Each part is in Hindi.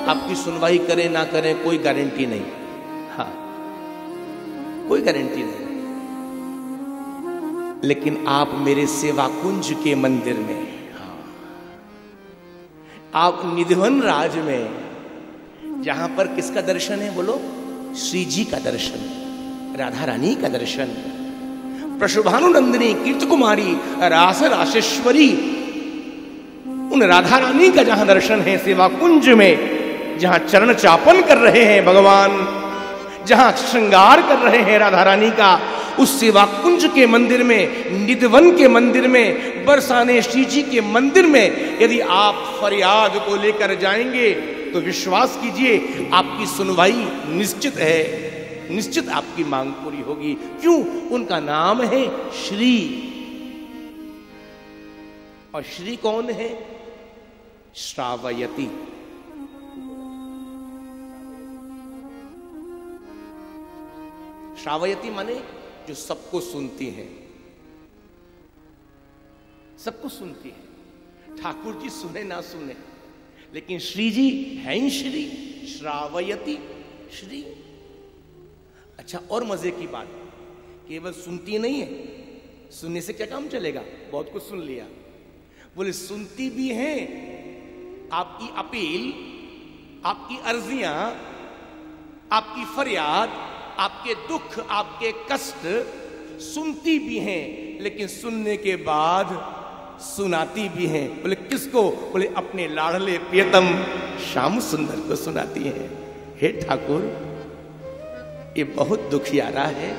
आपकी सुनवाई करें ना करें कोई गारंटी नहीं, हाँ कोई गारंटी नहीं, लेकिन आप मेरे सेवा कुंज के मंदिर में, हाँ आप निधिवन राज में, जहां पर किसका दर्शन है बोलो? श्री जी का दर्शन, राधा रानी का दर्शन, प्रशुभानुनंदिनी कीर्ति कुमारी रास राशेश्वरी, उन राधा रानी का जहां दर्शन है सेवा कुंज में, जहां चरण चापन कर रहे हैं भगवान, जहां श्रृंगार कर रहे हैं राधा रानी का, उस सेवा कुंज के मंदिर में, निधिवन के मंदिर में, बरसाने श्री जी के मंदिर में यदि आप फरियाद को लेकर जाएंगे तो विश्वास कीजिए आपकी सुनवाई निश्चित है, निश्चित आपकी मांग पूरी होगी। क्यों? उनका नाम है श्री। और श्री कौन है? श्रावयति। श्रावयति माने जो सबको सुनती है, सबको सुनती है। ठाकुर जी सुने ना सुने, लेकिन श्री जी हैं श्री, श्रावयति श्री। अच्छा, और मजे की बात, केवल सुनती नहीं है, सुनने से क्या काम चलेगा? बहुत कुछ सुन लिया, बोले सुनती भी हैं, आपकी अपील, आपकी अर्जियां, आपकी फरियाद, आपके दुख, आपके कष्ट सुनती भी हैं, लेकिन सुनने के बाद सुनाती भी हैं। बोले किसको? बोले अपने लाडले प्रियतम श्याम सुंदर को सुनाती हैं। हे ठाकुर, ये बहुत दुखियारा है,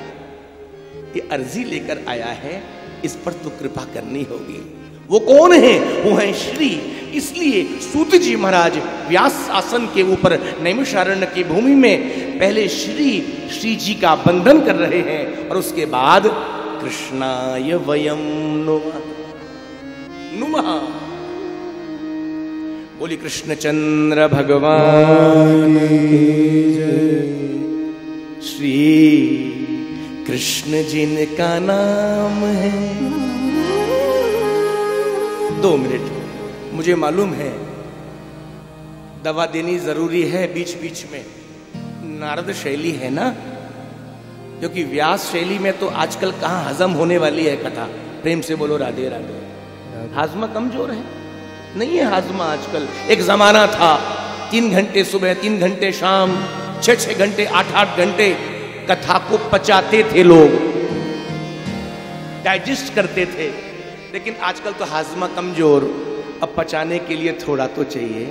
ये अर्जी लेकर आया है, इस पर तो कृपा करनी होगी। वो कौन है? वो है श्री। इसलिए सूत जी महाराज व्यास आसन के ऊपर नैमिषारण्य की भूमि में पहले श्री जी का बंधन कर रहे हैं, और उसके बाद कृष्णाय वयम नुमः नुमः। बोली कृष्णचंद्र भगवान की जय। श्री कृष्ण जिनका नाम है। 2 मिनट, मुझे मालूम है दवा देनी जरूरी है बीच बीच में, नारद शैली है ना, क्योंकि व्यास शैली में तो आजकल कहाँ हजम होने वाली है कथा। प्रेम से बोलो राधे राधे। हाजमा कमजोर है, नहीं है हाजमा आजकल। एक जमाना था 3 घंटे सुबह 3 घंटे शाम 6 घंटे 8 घंटे कथा को पचाते थे लोग, डाइजेस्ट करते थे, लेकिन आजकल तो हाजमा कमजोर, अब पचाने के लिए थोड़ा तो चाहिए।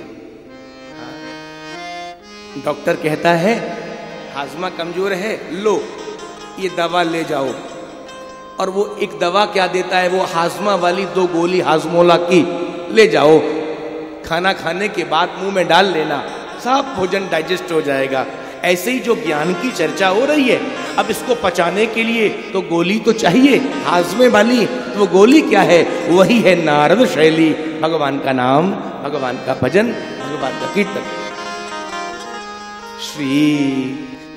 डॉक्टर कहता है हाजमा कमजोर है, लो ये दवा ले जाओ, और वो एक दवा क्या देता है, वो हाजमा वाली 2 गोली हाजमोला की ले जाओ, खाना खाने के बाद मुंह में डाल लेना, सब भोजन डाइजेस्ट हो जाएगा। ऐसे ही जो ज्ञान की चर्चा हो रही है, अब इसको पचाने के लिए तो गोली तो चाहिए हाजमे वाली, तो वो गोली क्या है? वही है नारद शैली, भगवान का नाम, भगवान का भजन, भगवान का कीर्तन। श्री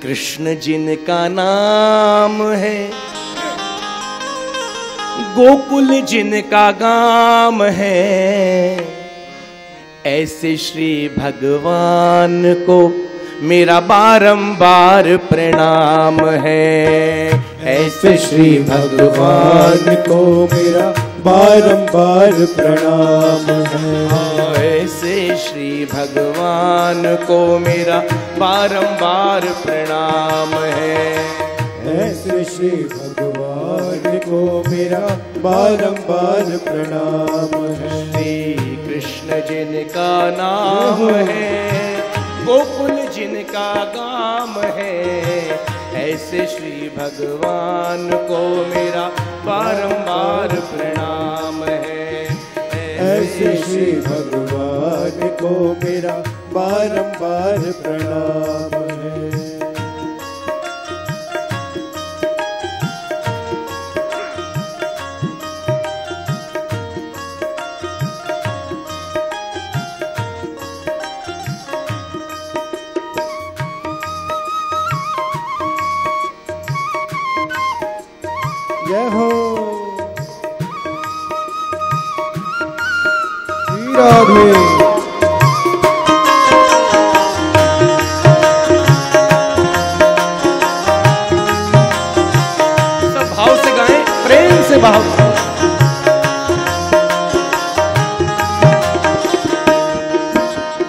कृष्ण जिनका नाम है, गोकुल जिनका गाम है, ऐसे श्री भगवान को मेरा बारंबार प्रणाम है। ऐसे श्री भगवान को मेरा बारंबार प्रणाम है। ऐसे श्री भगवान को मेरा बारंबार प्रणाम है। ऐसे श्री भगवान को मेरा बारंबार प्रणाम है। श्री कृष्ण जिनका नाम है, गोकुल जिनका गाम है, ऐसे श्री भगवान को मेरा बारंबार प्रणाम है। ऐसे श्री भगवान को मेरा बारंबार प्रणाम है। जय हो श्री राधे।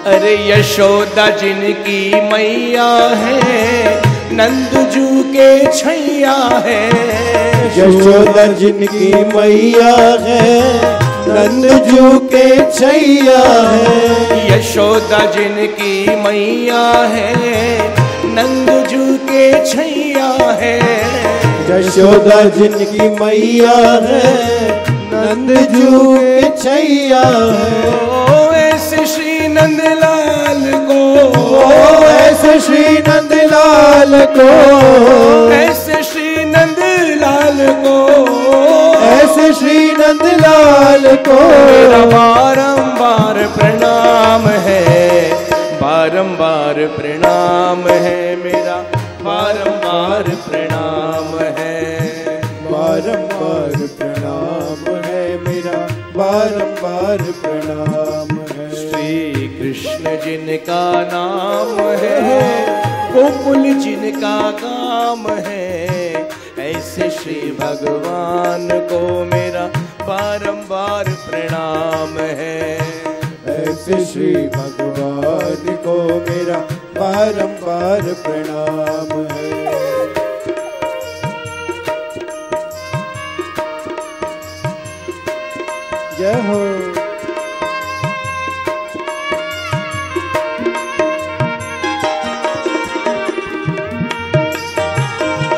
अरे यशोदा जिनकी मैया है, नंदजू के छैया है। यशोदा जिनकी मैया है, नंदजू के छैया है। यशोदा जिनकी मैया है, नंदजू के छैया है। यशोदा जिनकी मैया है, नंदजू के छैया है। ऐसे श्री नंदलाल को, ऐसे श्री नंदलाल को, ऐसे श्री नंदलाल को, ऐसे श्री नंदलाल को मेरा बारंबार प्रणाम है, बारंबार प्रणाम है मेरा, बारंबार प्रणाम है, बारंबार प्रणाम है मेरा, बारंबार प्रणाम है। श्री कृष्ण जिनका नाम है, गोकुल जिनका काम है, ऐसे श्री भगवान को मेरा बारंबार प्रणाम है। ऐसे श्री भगवान को मेरा बारंबार प्रणाम है। जय हो।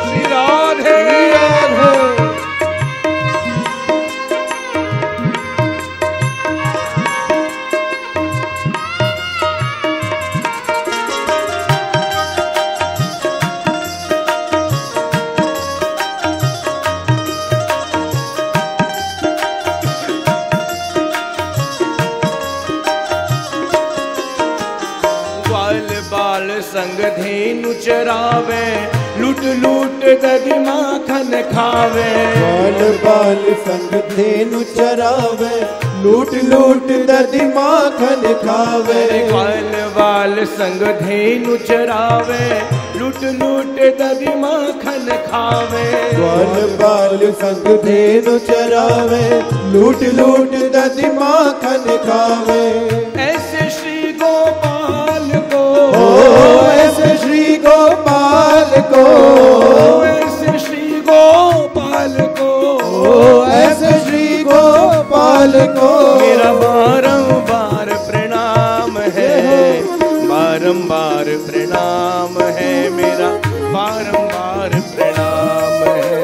श्री राधे राधे। संग धेनु चरावे, लूट लूट दधि माखन खावे। बाल बाल संग धेनु चरावे, लूट लूट दधि माखन खावे। बाल बाल संग धेनु चरावे, लूट लूट दधि माखन खावे। बाल बाल संग धेनु चरावे, लूट लूट दधि माखन खावे। ऐसे श्री गोपाल को, ऐसे श्री गोपाल को, ऐसे श्री गोपाल को, ऐसे श्री गोपाल को मेरा बारंबार प्रणाम है, बारंबार प्रणाम है मेरा, बारंबार प्रणाम है,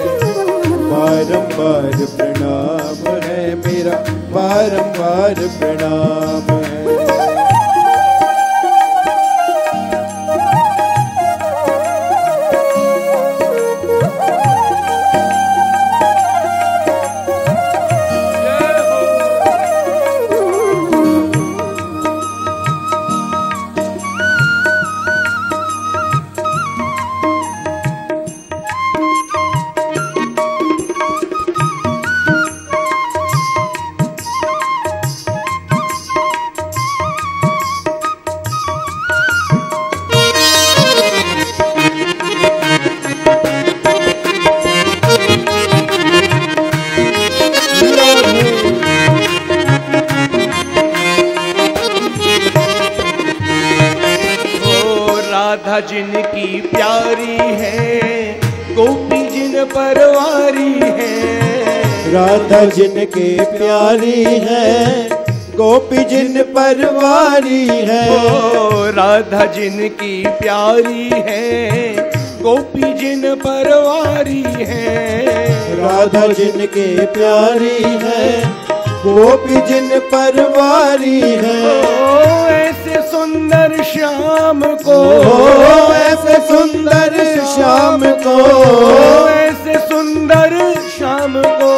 बारंबार प्रणाम है मेरा, बारंबार प्रणाम है। राधा जिनकी प्यारी है, गोपी जिन परवारी है। राधा जिनके प्यारी है, गोपी जिन परवारी है। राधा जिनकी प्यारी है, गोपी जिन परवारी है। राधा जिनके प्यारी है, गोपी जिन परवारी है। ऐसे सुंदर श्याम को, ऐसे सुंदर श्याम को, ऐसे सुंदर श्याम को,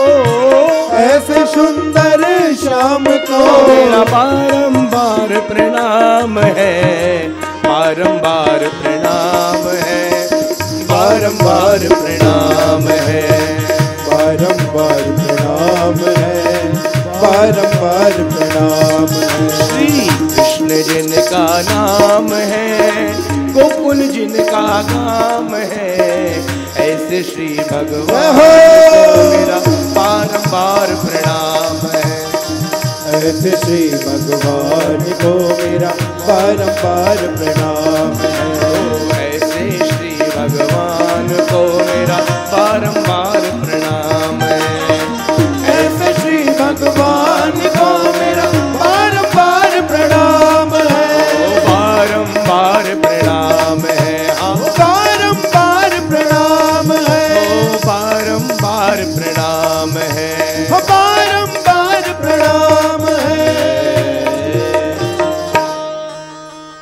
ऐसे सुंदर श्याम को मेरा बारंबार प्रणाम है, बारंबार प्रणाम है, बारंबार प्रणाम है, बारंबार प्रणाम है, बारंबार प्रणाम है। श्री कृष्ण जिनका नाम है, गोकुल जिनका काम है, ऐसे श्री भगवान को मेरा बारंबार प्रणाम है, ऐसे श्री भगवान को मेरा बारंबार प्रणाम है। ऐसे श्री भगवान को मेरा बारंबार प्रणाम है। ऐसे श्री भगवान को मेरा बारंबार प्रणाम है। बारंबार प्रणाम है। हाँ बारंबार प्रणाम है। बारंबार प्रणाम है। बारंबार प्रणाम है।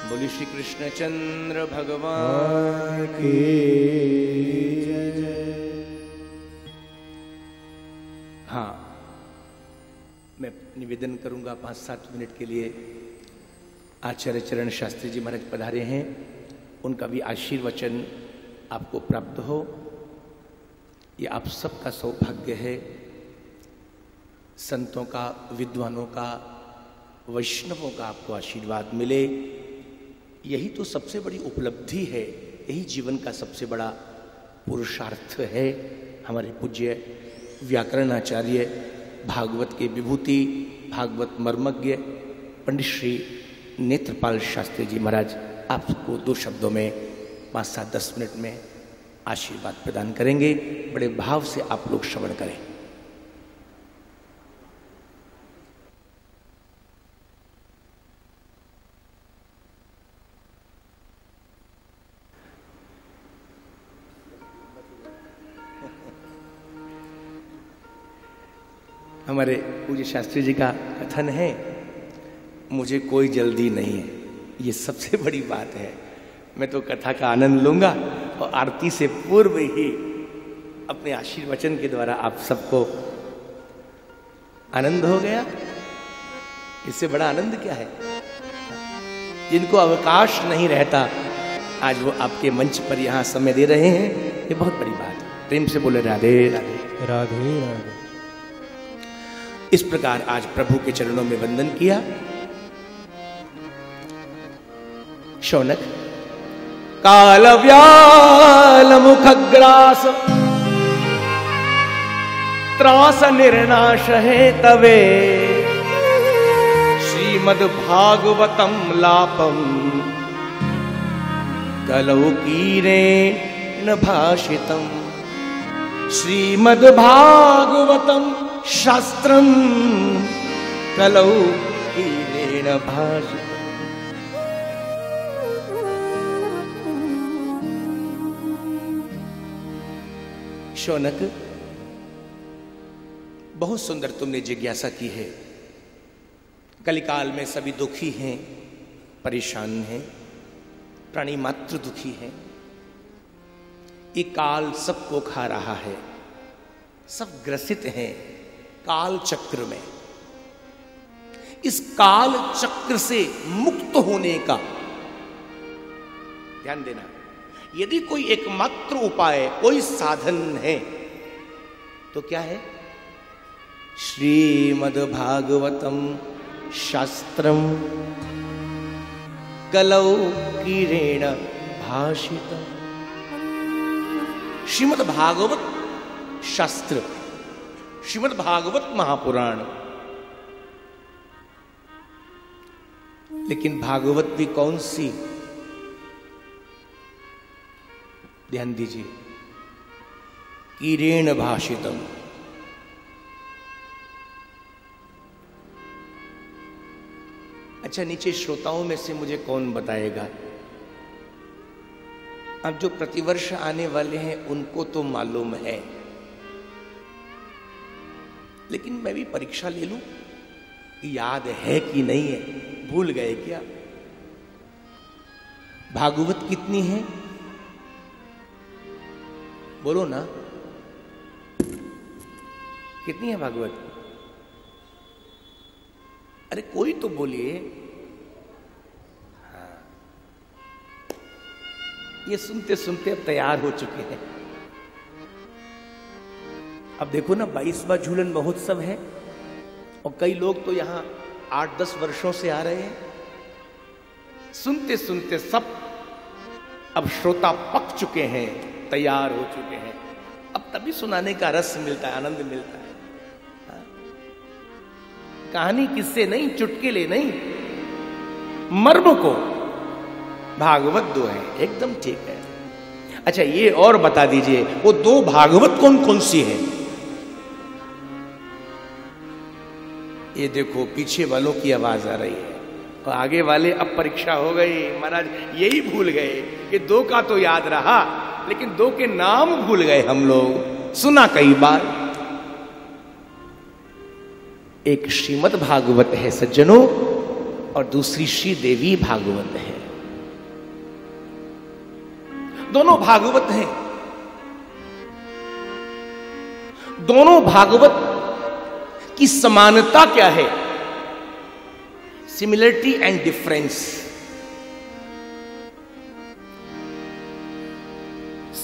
बोलिए श्री कृष्णचंद्र भगवान की हाँ, मैं निवेदन करूंगा 5-7 मिनट के लिए। आचार्य चरण शास्त्री जी महाराज पधारे हैं, उनका भी आशीर्वचन आपको प्राप्त हो, ये आप सबका सौभाग्य है। संतों का, विद्वानों का, वैष्णवों का आपको आशीर्वाद मिले, यही तो सबसे बड़ी उपलब्धि है, यही जीवन का सबसे बड़ा पुरुषार्थ है। हमारे पूज्य व्याकरणाचार्य, भागवत के विभूति, भागवत मर्मज्ञ पंडित श्री नेत्रपाल शास्त्री जी महाराज आपको 2 शब्दों में 5-7-10 मिनट में आशीर्वाद प्रदान करेंगे। बड़े भाव से आप लोग श्रवण करें। हमारे पूज्य शास्त्री जी का कथन है, मुझे कोई जल्दी नहीं है। ये सबसे बड़ी बात है। मैं तो कथा का आनंद लूंगा और आरती से पूर्व ही अपने आशीर्वचन के द्वारा आप सबको आनंद हो गया। इससे बड़ा आनंद क्या है? जिनको अवकाश नहीं रहता, आज वो आपके मंच पर यहाँ समय दे रहे हैं, ये बहुत बड़ी बात है। प्रेम से बोले राधे राधे राधे राधे। इस प्रकार आज प्रभु के चरणों में वंदन किया। शौनक काल व्याल मुखग्रास त्रास निर्नाश है तवे श्रीमद् भागवतम लापम कलौ कीरेण भाषितम। श्रीमद् भागवतम शास्त्रम कलौ कीरेण भाषितम। शौनक, बहुत सुंदर तुमने जिज्ञासा की है। कलिकाल में सभी दुखी हैं, परेशान हैं, प्राणी मात्र दुखी हैं। ये काल सबको खा रहा है, सब ग्रसित हैं काल चक्र में। इस काल चक्र से मुक्त होने का ध्यान देना। यदि कोई एकमात्र उपाय, कोई साधन है तो क्या है? श्रीमद् भागवतम शास्त्रम कलौ कीरेण भाषितम। श्रीमद् भागवत शास्त्र, श्रीमद् भागवत महापुराण। लेकिन भागवत भी कौन सी? ध्यान दीजिए, कीरेण भाषितम। अच्छा, नीचे श्रोताओं में से मुझे कौन बताएगा? अब जो प्रतिवर्ष आने वाले हैं उनको तो मालूम है, लेकिन मैं भी परीक्षा ले लूं, याद है कि नहीं है, भूल गए क्या? भागवत कितनी है? बोलो ना, कितनी है भागवत? अरे कोई तो बोलिए। हाँ, ये सुनते सुनते अब तैयार हो चुके हैं। अब देखो ना, 22वां झूलन महोत्सव है और कई लोग तो यहां 8-10 वर्षों से आ रहे हैं। सुनते सुनते सब अब श्रोता पक चुके हैं, तैयार हो चुके हैं। अब तभी सुनाने का रस मिलता है, आनंद मिलता है। कहानी किससे नहीं, चुटकुले नहीं, मर्म को। भागवत 2 है, एकदम ठीक है। अच्छा ये और बता दीजिए वो 2 भागवत कौन कौन सी है? ये देखो पीछे वालों की आवाज आ रही है और आगे वाले अब परीक्षा हो गई महाराज, यही भूल गए कि 2 का तो याद रहा लेकिन 2 के नाम भूल गए हम लोग। सुना कई बार। एक श्रीमद् भागवत है सज्जनों और दूसरी श्री देवी भागवत है। दोनों भागवत हैं। दोनों भागवत की समानता क्या है? Similarity and difference.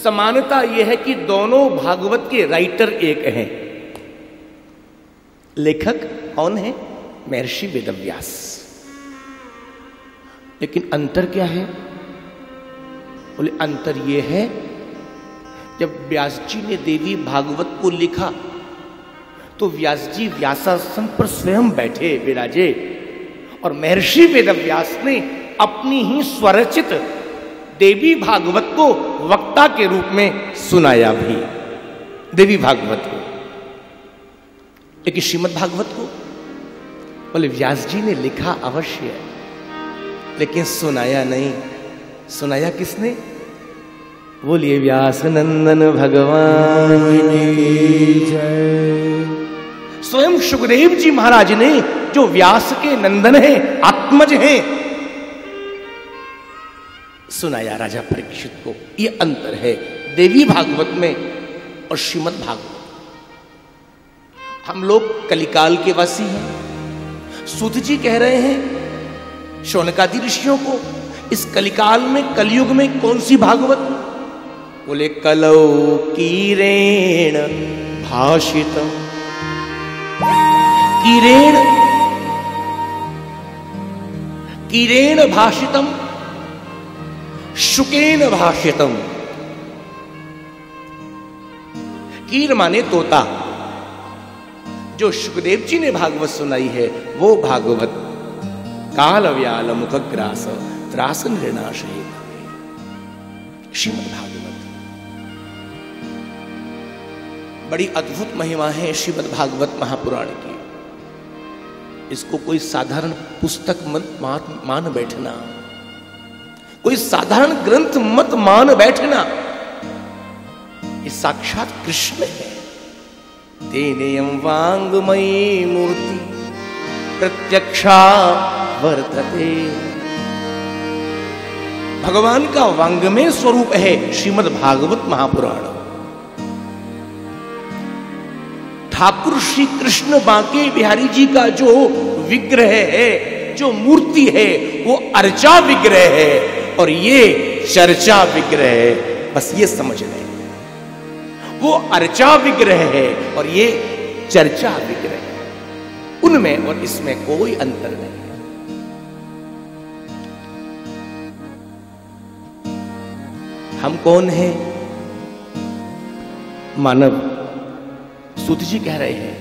समानता यह है कि दोनों भागवत के राइटर एक हैं। लेखक कौन है? महर्षि वेदव्यास। लेकिन अंतर क्या है? बोले अंतर यह है जब व्यास जी ने देवी भागवत को लिखा तो व्यास जी व्यासासन पर स्वयं बैठे विराजे और महर्षि वेदव्यास ने अपनी ही स्वरचित देवी भागवत को वक्ता के रूप में सुनाया भी। देवी भागवत को, लेकिन श्रीमद् भागवत को बोले व्यास जी ने लिखा अवश्य लेकिन सुनाया नहीं। सुनाया किसने? बोलिए व्यास नंदन भगवान की जय। स्वयं सुखदेव जी महाराज ने जो व्यास के नंदन हैं, आत्मज हैं, सुनाया राजा परीक्षित को। ये अंतर है देवी भागवत में और श्रीमद् भागवत। हम लोग कलिकाल के वासी हैं। सूत जी कह रहे हैं शौनकादि ऋषियों को इस कलिकाल में, कलयुग में कौन सी भागवत? बोले कलौ कीरेण भाषितम। कीरेण भाषितम, शुकेन भाषितम। कीर माने तोता। जो सुखदेव जी ने भागवत सुनाई है वो भागवत काल व्याल मुखग्रास त्रास निर्नाश है श्रीमद् भागवत। बड़ी अद्भुत महिमा है श्रीमद् भागवत महापुराण की। इसको कोई साधारण पुस्तक मत मान बैठना, कोई साधारण ग्रंथ मत मान बैठना। ये साक्षात कृष्ण है। तेनेयं वांगमयी मूर्ति प्रत्यक्षा वर्तते। भगवान का वांगमय स्वरूप है श्रीमद् भागवत महापुराण। ठाकुर श्री कृष्ण बांके बिहारी जी का जो विग्रह है, जो मूर्ति है, वो अर्चा विग्रह है और ये चर्चा विग्रह है। बस ये समझ लें, वो अर्चा विग्रह है और ये चर्चा विग्रह है। उनमें और इसमें कोई अंतर नहीं है। हम कौन हैं? मानव। सूत जी कह रहे हैं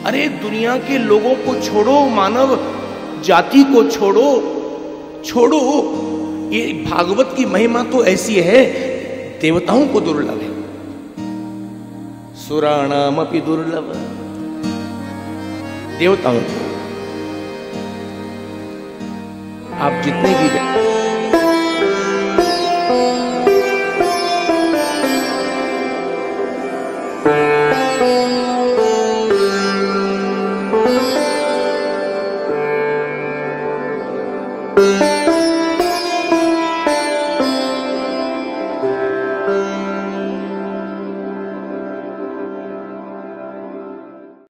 अरे दुनिया के लोगों को छोड़ो, मानव जाति को छोड़ो। ये भागवत की महिमा तो ऐसी है, देवताओं को दुर्लभ है, सुराणामपि दुर्लभ। देवताओं को आप जितने भी